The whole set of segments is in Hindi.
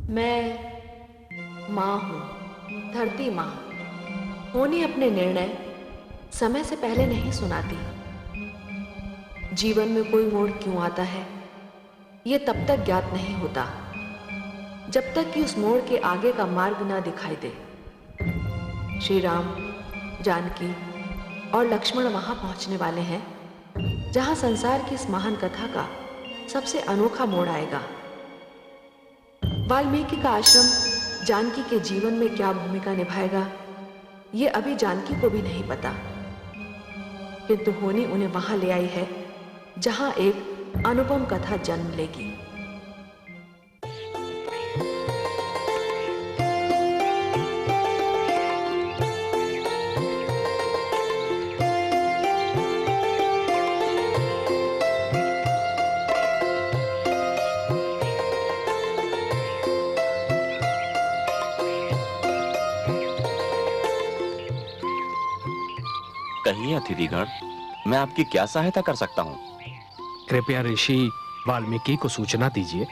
मैं माँ हूँ, धरती माँ। होनी अपने निर्णय समय से पहले नहीं सुनाती। जीवन में कोई मोड़ क्यों आता है, ये तब तक ज्ञात नहीं होता जब तक कि उस मोड़ के आगे का मार्ग ना दिखाई दे। श्री राम, जानकी और लक्ष्मण वहां पहुंचने वाले हैं जहां संसार की इस महान कथा का सबसे अनोखा मोड़ आएगा। वाल्मीकि का आश्रम जानकी के जीवन में क्या भूमिका निभाएगा, ये अभी जानकी को भी नहीं पता, किंतु होनी उन्हें वहां ले आई है जहां एक अनुपम कथा जन्म लेगी। कहिए अतिथिगण, मैं आपकी क्या सहायता कर सकता हूँ? कृपया ऋषि वाल्मीकि को सूचना दीजिए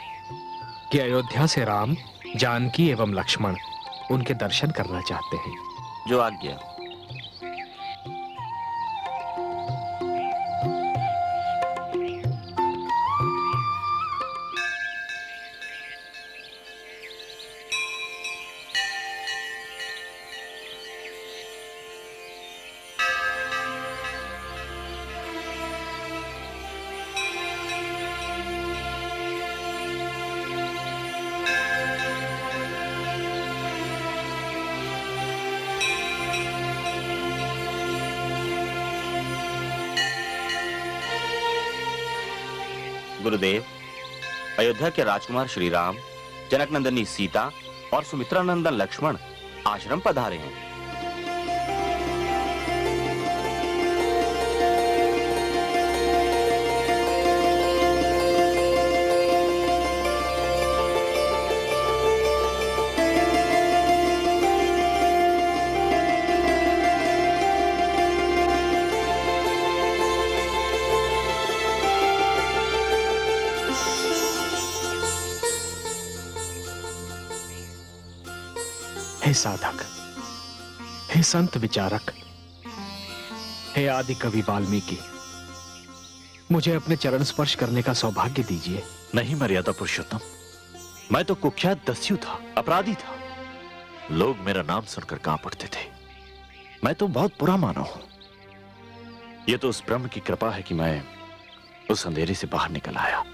कि अयोध्या से राम, जानकी एवं लक्ष्मण उनके दर्शन करना चाहते हैं। जो आज्ञा। गुरुदेव, अयोध्या के राजकुमार श्री राम, जनक नंदनी सीता और सुमित्रा नंदन लक्ष्मण आश्रम पधारे हैं। हे साधक, हे संत विचारक, हे आदि कवि वाल्मीकि, मुझे अपने चरण स्पर्श करने का सौभाग्य दीजिए। नहीं मर्यादा पुरुषोत्तम, मैं तो कुख्यात दस्यु था, अपराधी था। लोग मेरा नाम सुनकर कांप उठते थे। मैं तो बहुत बुरा मानव हूं। यह तो उस ब्रह्म की कृपा है कि मैं उस अंधेरे से बाहर निकल आया।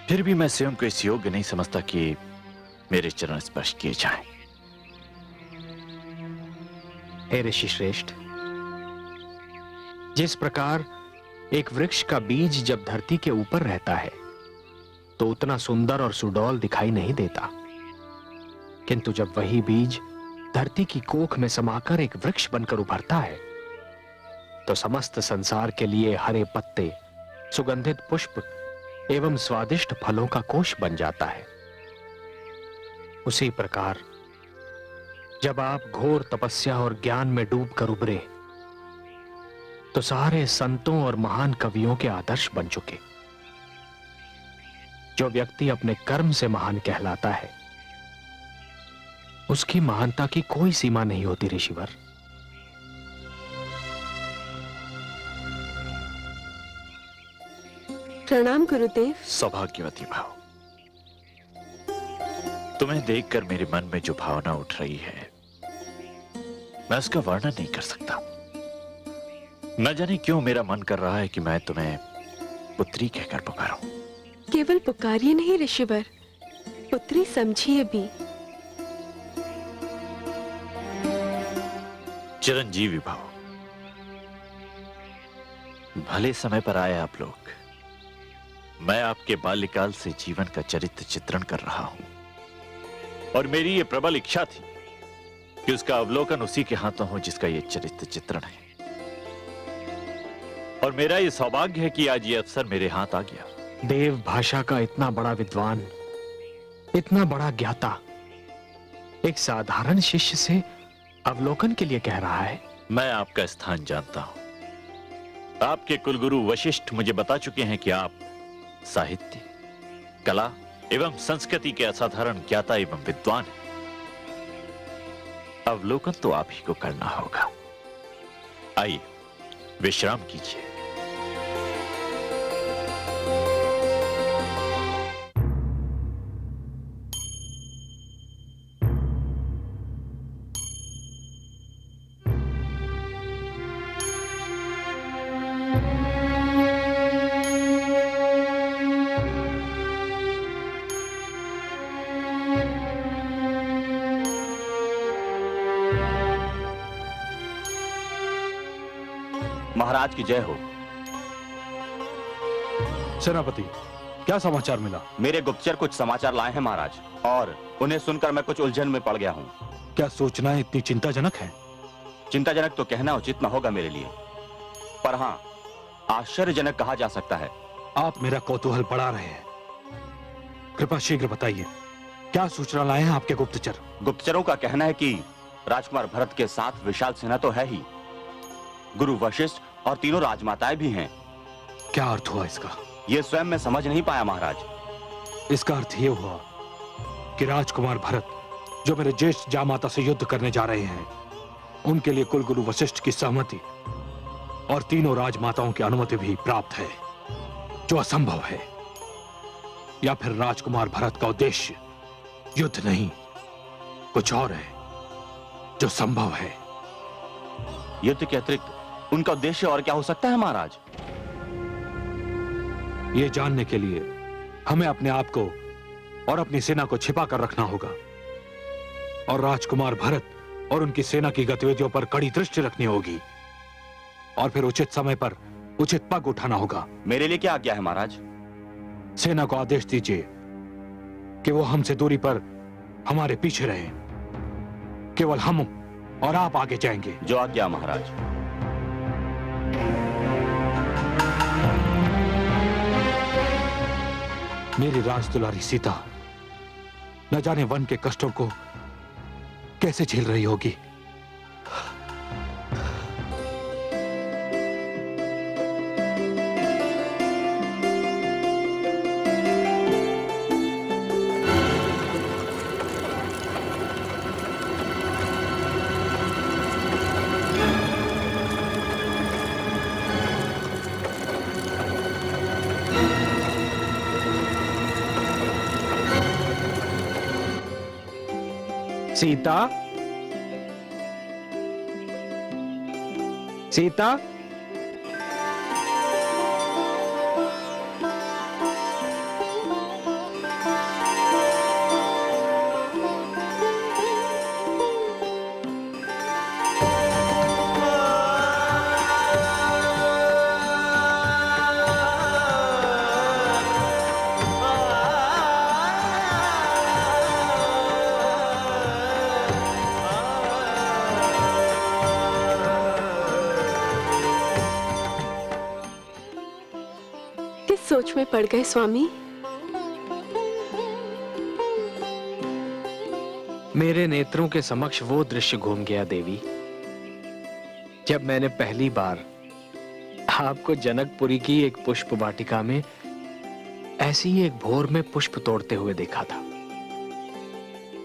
फिर भी मैं स्वयं को इस योग्य नहीं समझता कि मेरे चरण स्पर्श किए जाएं। हे ऋषि श्रेष्ठ, जिस प्रकार एक वृक्ष का बीज जब धरती के ऊपर रहता है तो उतना सुंदर और सुडौल दिखाई नहीं देता, किंतु जब वही बीज धरती की कोख में समाकर एक वृक्ष बनकर उभरता है तो समस्त संसार के लिए हरे पत्ते, सुगंधित पुष्प एवं स्वादिष्ट फलों का कोष बन जाता है। उसी प्रकार जब आप घोर तपस्या और ज्ञान में डूबकर उभरे तो सारे संतों और महान कवियों के आदर्श बन चुके। जो व्यक्ति अपने कर्म से महान कहलाता है उसकी महानता की कोई सीमा नहीं होती ऋषिवर। प्रणाम गुरुदेव। सौभाग्यवती भाव, तुम्हें देखकर मेरे मन में जो भावना उठ रही है मैं उसका वर्णन नहीं कर सकता। न जाने क्यों मेरा मन कर रहा है कि मैं तुम्हें पुत्री कहकर पुकारूं। केवल पुकारिए नहीं ऋषिवर, पुत्री समझिए भी। चिरंजीवी भाव, भले समय पर आए आप लोग। मैं आपके बाल्यकाल से जीवन का चरित्र चित्रण कर रहा हूं और मेरी यह प्रबल इच्छा थी कि उसका अवलोकन उसी के हाथों हो जिसका यह चरित्र चित्रण है। और मेरा यह सौभाग्य है कि आज यह अवसर मेरे हाथ आ गया। देव भाषा का इतना बड़ा विद्वान, इतना बड़ा ज्ञाता एक साधारण शिष्य से अवलोकन के लिए कह रहा है। मैं आपका स्थान जानता हूं। आपके कुलगुरु वशिष्ठ मुझे बता चुके हैं कि आप साहित्य, कला एवं संस्कृति के असाधारण ज्ञाता एवं विद्वान हैं। अवलोकन तो आप ही को करना होगा। आइए विश्राम कीजिए। महाराज की जय हो। सेनापति, क्या समाचार मिला? मेरे गुप्तचर कुछ समाचार लाए हैं महाराज, और उन्हें सुनकर मैं कुछ उलझन में पड़ गया हूँ। क्या सूचनाएं इतनी चिंताजनक हैं? चिंताजनक तो कहना उचित न होगा मेरे लिए, पर हाँ, आश्चर्यजनक कहा जा सकता है। आप मेरा कौतूहल बढ़ा रहे हैं। कृपया शीघ्र बताइए, क्या सूचना लाए हैं आपके गुप्तचर? गुप्तचरों का कहना है कि राजकुमार भरत के साथ विशाल सेना तो है ही, गुरु वशिष्ठ और तीनों राजमाताएं भी हैं। क्या अर्थ हुआ इसका? ये स्वयं मैं समझ नहीं पाया महाराज। इसका अर्थ ये हुआ कि राजकुमार भरत, जो मेरे ज्येष्ठ जामाता से युद्ध करने जा रहे हैं, उनके लिए कुलगुरु वशिष्ठ की सहमति और तीनों राजमाताओं की अनुमति भी प्राप्त है, जो असंभव है। या फिर राजकुमार भरत का उद्देश्य युद्ध नहीं, कुछ और है जो संभव है। युद्ध के अतिरिक्त उनका उद्देश्य और क्या हो सकता है महाराज? यह जानने के लिए हमें अपने आप को और अपनी सेना को छिपा कर रखना होगा, और राजकुमार भरत और उनकी सेना की गतिविधियों पर कड़ी दृष्टि रखनी होगी, और फिर उचित समय पर उचित पग उठाना होगा। मेरे लिए क्या आज्ञा है महाराज? सेना को आदेश दीजिए कि वो हमसे दूरी पर हमारे पीछे रहें। केवल हम और आप आगे जाएंगे। जो आज्ञा महाराज। मेरी राजदुलारी सीता न जाने वन के कष्टों को कैसे झेल रही होगी। सीता, सीता, सोच में पड़ गए स्वामी। मेरे नेत्रों के समक्ष वो दृश्य घूम गया देवी, जब मैंने पहली बार आपको जनकपुरी की एक पुष्प वाटिका में ऐसी ही एक भोर में पुष्प तोड़ते हुए देखा था।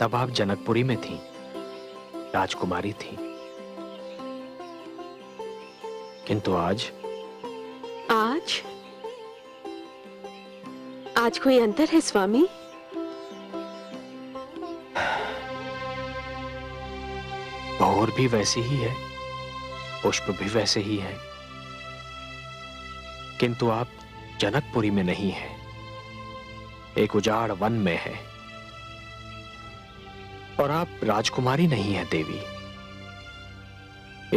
तब आप जनकपुरी में थीं, राजकुमारी थीं। किंतु आज आज कोई अंतर है स्वामी? भोर भी वैसी ही है, पुष्प भी वैसे ही है, किंतु आप जनकपुरी में नहीं हैं, एक उजाड़ वन में है। और आप राजकुमारी नहीं है देवी,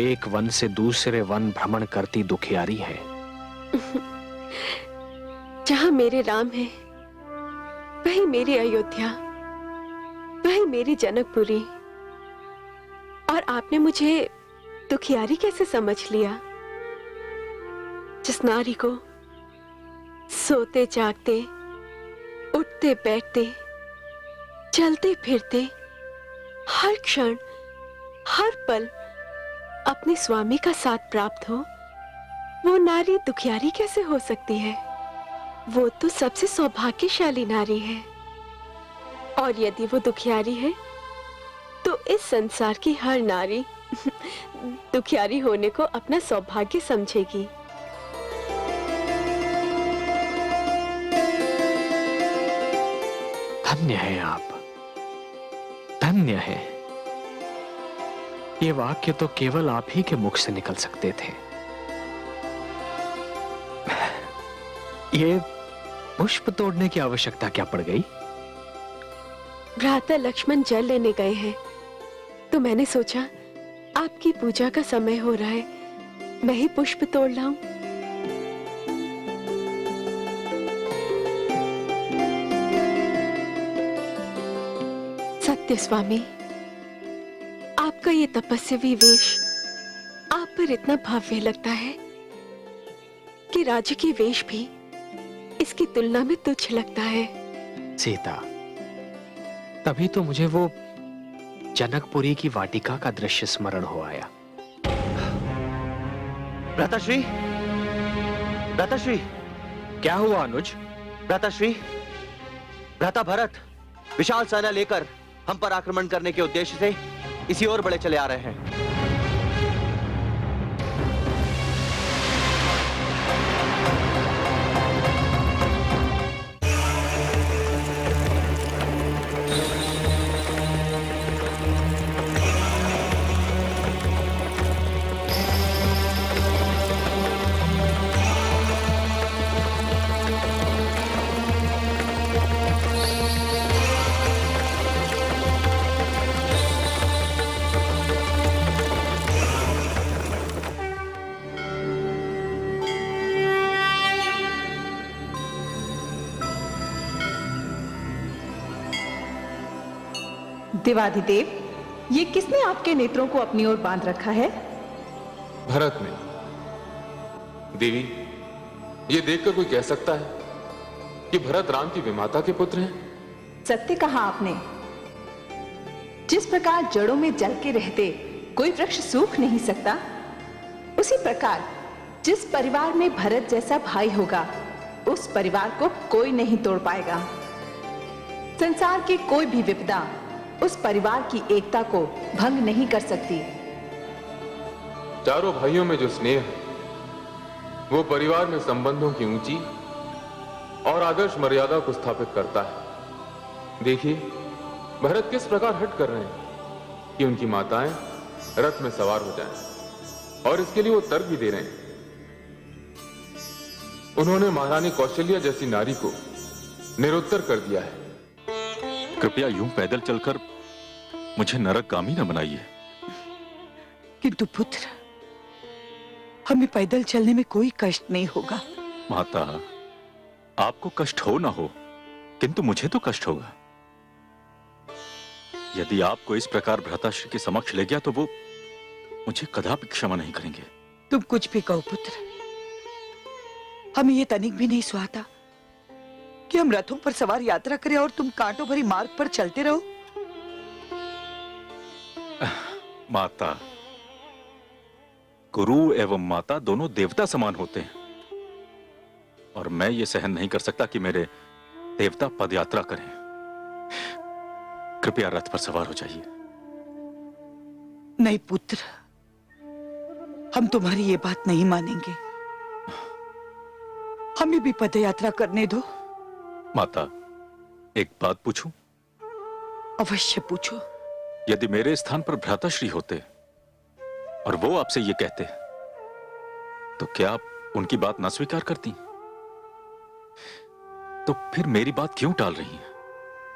एक वन से दूसरे वन भ्रमण करती दुखियारी है। जहां मेरे राम है, वही मेरी अयोध्या, वही मेरी जनकपुरी। और आपने मुझे दुखियारी कैसे समझ लिया? जिस नारी को सोते जागते, उठते बैठते, चलते फिरते, हर क्षण हर पल अपने स्वामी का साथ प्राप्त हो, वो नारी दुखियारी कैसे हो सकती है? वो तो सबसे सौभाग्यशाली नारी है। और यदि वो दुखियारी है तो इस संसार की हर नारी दुखियारी होने को अपना सौभाग्य समझेगी। धन्य है आप, धन्य है। ये वाक्य तो केवल आप ही के मुख से निकल सकते थे। ये पुष्प तोड़ने की आवश्यकता क्या पड़ गई? भ्राता लक्ष्मण जल लेने गए हैं तो मैंने सोचा आपकी पूजा का समय हो रहा है, मैं ही पुष्प तोड़ लाऊं। सत्य स्वामी, आपका ये तपस्वी वेश आप पर इतना भव्य लगता है कि राजकीय वेश भी इसकी तुलना में तुच्छ लगता है। सीता, तभी तो मुझे वो जनकपुरी की वाटिका का दृश्य स्मरण हो आया। भ्राताश्री, भ्राताश्री, क्या हुआ अनुज? भ्राताश्री, भ्राता भरत विशाल सेना लेकर हम पर आक्रमण करने के उद्देश्य से इसी ओर बढ़े चले आ रहे हैं। देवाधिदेव, ये किसने आपके नेत्रों को अपनी ओर बांध रखा है? भरत ने। देवी, ये देखकर कोई कह सकता है कि भरत राम की विमाता के पुत्र हैं? सत्य कहा आपने। जिस प्रकार जड़ों में जल के रहते कोई वृक्ष सूख नहीं सकता, उसी प्रकार जिस परिवार में भरत जैसा भाई होगा, उस परिवार को कोई नहीं तोड़ पाएगा। संसार की कोई भी विपदा उस परिवार की एकता को भंग नहीं कर सकती। चारों भाइयों में जो स्नेह है, वो परिवार में संबंधों की ऊंची और आदर्श मर्यादा को स्थापित करता है। देखिए, भरत किस प्रकार हट कर रहे हैं कि उनकी माताएं रथ में सवार हो जाएं, और इसके लिए वो तर्क भी दे रहे हैं। उन्होंने महारानी कौशल्या जैसी नारी को निरुत्तर कर दिया है। कृपया यूं पैदल चलकर मुझे नरकगामी न बनाइए। किंतु पुत्र, हमें पैदल चलने में कोई कष्ट नहीं होगा। माता, आपको कष्ट हो ना हो, किंतु मुझे तो कष्ट होगा। यदि आपको इस प्रकार भ्राताश्री के समक्ष ले गया तो वो मुझे कदापि क्षमा नहीं करेंगे। तुम कुछ भी कहो पुत्र, हमें ये तनिक भी नहीं सुहाता कि हम रथों पर सवार यात्रा करें और तुम कांटों भरी मार्ग पर चलते रहो। माता, गुरु एवं माता दोनों देवता समान होते हैं, और मैं ये सहन नहीं कर सकता कि मेरे देवता पदयात्रा करें। कृपया रथ पर सवार हो जाइए। नहीं पुत्र, हम तुम्हारी ये बात नहीं मानेंगे। हमें भी पदयात्रा करने दो। माता, एक बात पूछूं? अवश्य पूछो। यदि मेरे स्थान पर भ्राताश्री होते और वो आपसे ये कहते, तो क्या आप उनकी बात ना स्वीकार करती? तो फिर मेरी बात क्यों टाल रही हैं?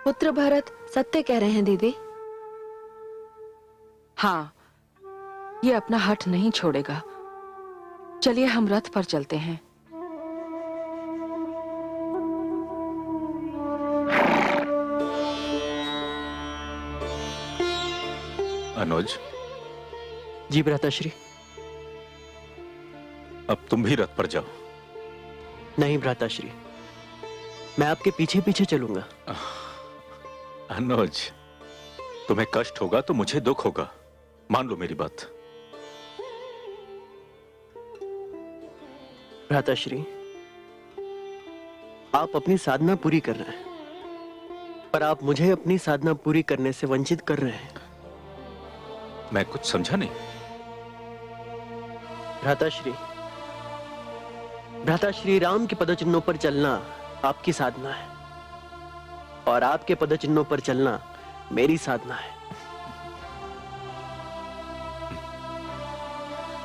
पुत्र भरत सत्य कह रहे हैं दीदी। हाँ, ये अपना हठ नहीं छोड़ेगा। चलिए हम रथ पर चलते हैं। अनुज। जी भ्राताश्री। अब तुम भी रथ पर जाओ। नहीं भ्राताश्री, मैं आपके पीछे पीछे चलूंगा। अनुज, तुम्हें कष्ट होगा तो मुझे दुख होगा, मान लो मेरी बात। भ्राताश्री, आप अपनी साधना पूरी कर रहे हैं, पर आप मुझे अपनी साधना पूरी करने से वंचित कर रहे हैं। मैं कुछ समझा नहीं। भ्राताश्री राम के पदचिन्हों पर चलना आपकी साधना है और आपके पदचिन्हों पर चलना मेरी साधना है।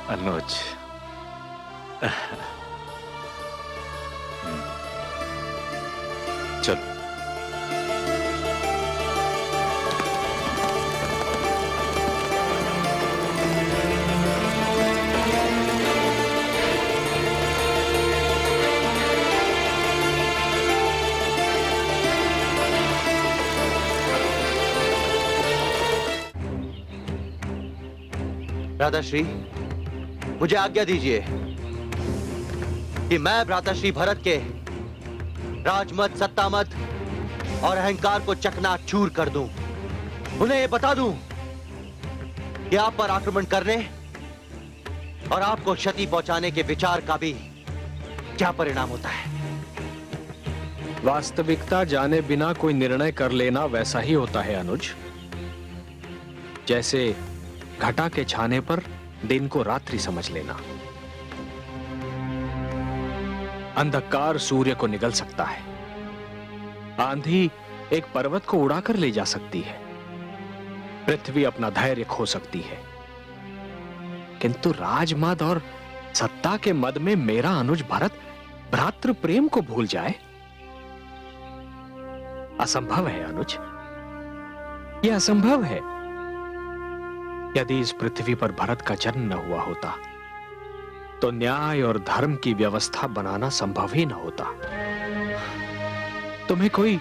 अनुज, चलो। भ्राताश्री, मुझे आज्ञा दीजिए कि मैं भ्राताश्री भरत के राजमत, सत्तामत और अहंकार को चकनाचूर कर दूं। उन्हें यह बता दूं कि आप पर आक्रमण करने और आपको क्षति पहुंचाने के विचार का भी क्या परिणाम होता है। वास्तविकता जाने बिना कोई निर्णय कर लेना वैसा ही होता है अनुज, जैसे घटा के छाने पर दिन को रात्रि समझ लेना। अंधकार सूर्य को निगल सकता है, आंधी एक पर्वत को उड़ाकर ले जा सकती है, पृथ्वी अपना धैर्य खो सकती है, किंतु राजमद और सत्ता के मद में मेरा अनुज भरत भ्रातृ प्रेम को भूल जाए, असंभव है अनुज, यह असंभव है। यदि इस पृथ्वी पर भरत का जन्म न हुआ होता तो न्याय और धर्म की व्यवस्था बनाना संभव ही न होता। तुम्हें कोई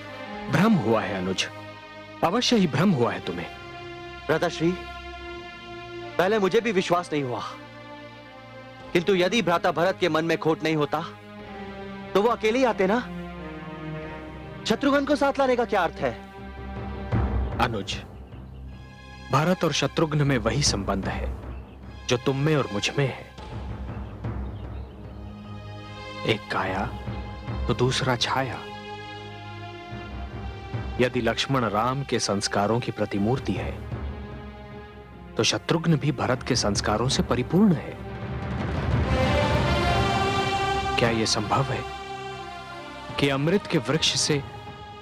भ्रम हुआ है अनुज, अवश्य ही भ्रम हुआ है तुम्हें। भ्राताश्री, पहले मुझे भी विश्वास नहीं हुआ, किंतु यदि भ्राता भरत के मन में खोट नहीं होता तो वो अकेले ही आते ना। शत्रुघ्न को साथ लाने का क्या अर्थ है? अनुज, भारत और शत्रुघ्न में वही संबंध है जो तुम में और मुझ में है। एक काया तो दूसरा छाया। यदि लक्ष्मण राम के संस्कारों की प्रतिमूर्ति है तो शत्रुघ्न भी भरत के संस्कारों से परिपूर्ण है। क्या यह संभव है कि अमृत के वृक्ष से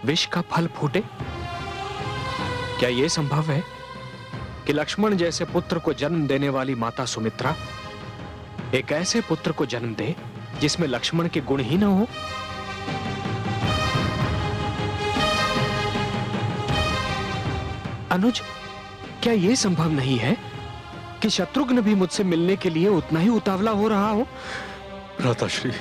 विष का फल फूटे? क्या यह संभव है कि लक्ष्मण जैसे पुत्र को जन्म देने वाली माता सुमित्रा एक ऐसे पुत्र को जन्म दे जिसमें लक्ष्मण के गुण ही न हो? अनुज, क्या यह संभव नहीं है कि शत्रुघ्न भी मुझसे मिलने के लिए उतना ही उतावला हो रहा हो? भ्राताश्री,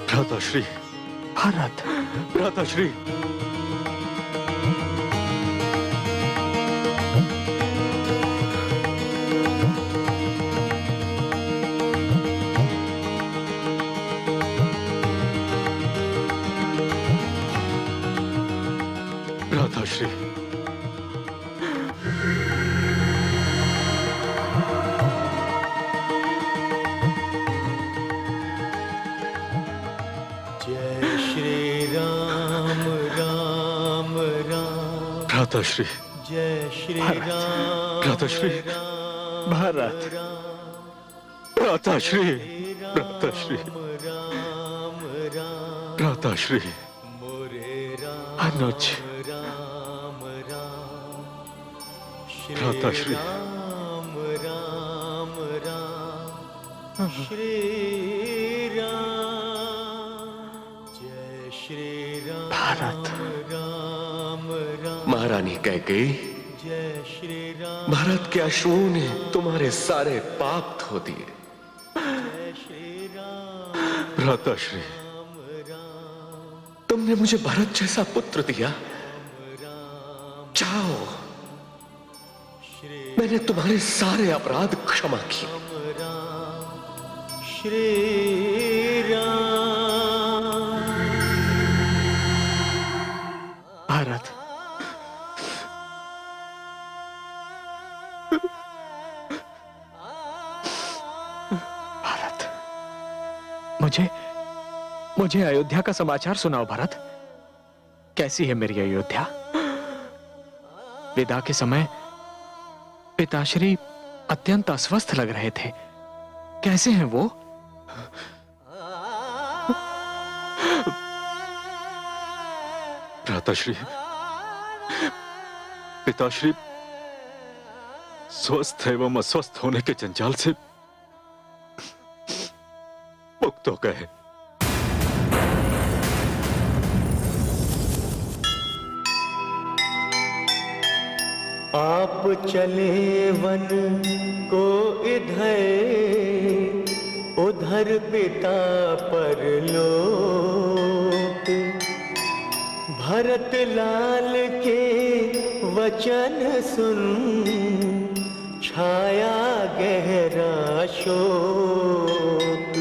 भ्राताश्री, भरत, भ्राताश्री, भ्राताश्री, भ्राताश्री, जय श्री राम, भ्राताश्री, भरत, भ्राताश्री, भ्राताश्री, भ्राताश्री, अनुज, भ्राताश्री, भारत, महारानी कैकेयी, भारत के अश्वों ने तुम्हारे सारे पाप धो दिए। भ्राताश्री, तुमने मुझे भरत जैसा पुत्र दिया। जाओ, मैंने तुम्हारे सारे अपराध क्षमा किए। भारत, भरत, मुझे अयोध्या का समाचार सुनाओ भरत। कैसी है मेरी अयोध्या? विदा के समय पिताश्री अत्यंत अस्वस्थ लग रहे थे। कैसे हैं वो? भ्राताश्री, पिताश्री स्वस्थ एवं अस्वस्थ होने के जंजाल से मुक्त हो गए। आप चले वन को इधर उधर पिता परलोक, भरत लाल के वचन सुन छाया गहरा शोक।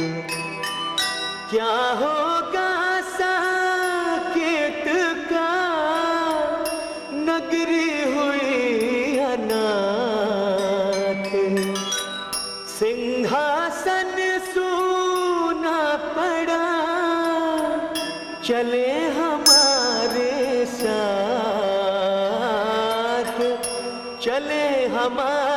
क्या होगा साकेत का, नगरी हुई अनाथ, सिंहासन सूना पड़ा, चले हमारे साथ, चले हमारे